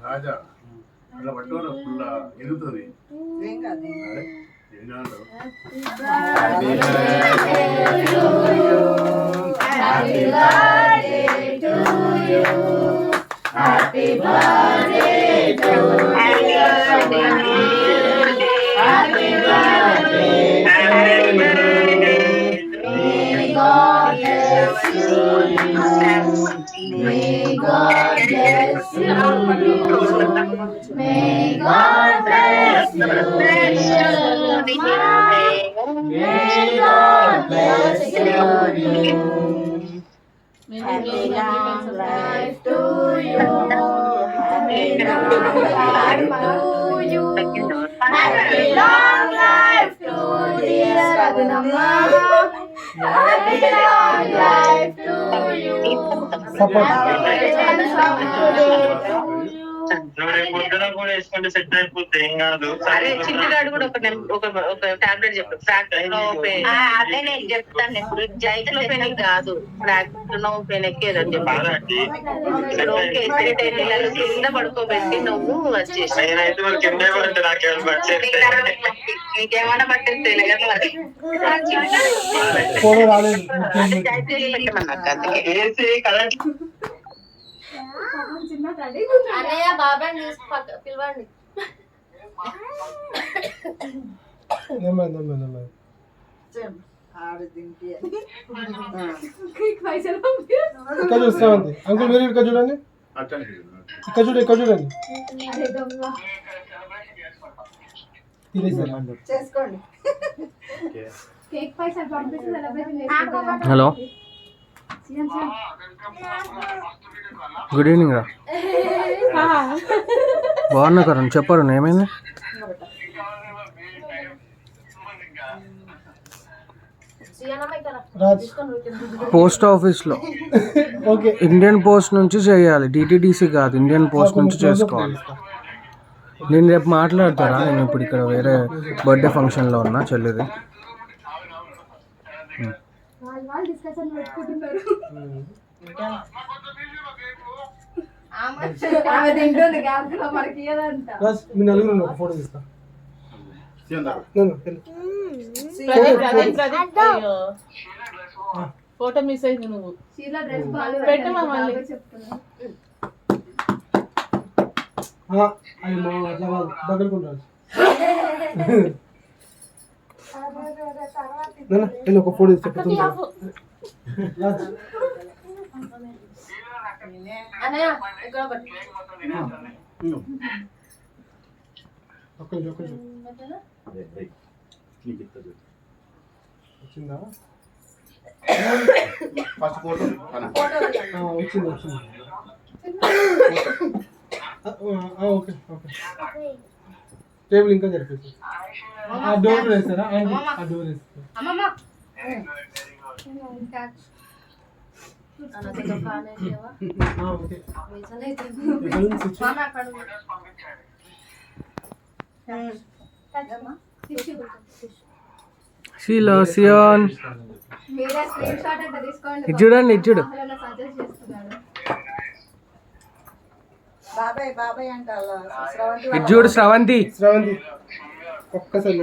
రాజా అట్లా పట్టుకోవాలి ఫుల్ ఎగుతుంది ఏం కాదు Happy birthday to you. Happy birthday to you. Happy birthday to you. May God bless you. May God bless you. May God bless you. May God bless you. Happy long life to you. Happy long life to you. Happy long life to dear Radhanamma. Happy long life to you. పొద్దున కూడా వేసుకుంటే set అయిపోతే ఏం కాదు. అరే చిన్నగాడు కూడా ఒక tablet చెప్పు. అదే నేను చెప్తాను ఇప్పుడు జైట్లో పెయిన్ కాదు, ఫ్రాక్టర్ పెయిన్ ఎక్కేదని చెప్పి కింద పడుకోబెట్టి నువ్వు వచ్చేసి నీకేమన్నా పట్టిస్తే అన్నయ్య బాబాయ్ పిలవండి. ఇక్కడ చూస్తామండి అంకుల్, మీరు ఇక్కడ చూడండి, ఇక్కడ చూడండి, ఇక్కడ చూడండి. హలో, గుడ్ ఈవినింగ్ రా. బాగున్నా కరణ్, చెప్పరు ఏమైంది? పోస్ట్ ఆఫీస్లో ఇండియన్ పోస్ట్ నుంచి చేయాలి, డిటిడిసి కాదు, ఇండియన్ పోస్ట్ నుంచి చేసుకోవాలి. నేను రేపు మాట్లాడతారా? నేను ఇప్పుడు ఇక్కడ వేరే బర్త్డే ఫంక్షన్లో ఉన్నా చెల్లిది. మీ నలుగురు ఒక ఫోటో తీస్తా. ఫోటో మిస్ అయింది, నువ్వు పెట్టమా మళ్ళీ. దగ్గరకుంటారు ఒక ఫోటో చెప్తుంది. వచ్చిందా? వచ్చింది వచ్చింది. ఓకే ఓకే, టేబుల్ ఇంకా జరిపేసి ఆ డోర్ వేస్తారా? ఆ డోర్ వేస్తారు. చూడండి, ఇచ్చుడు ఇచ్చుడు. శ్రవంతి శ్రవంతి ఒక్కసారి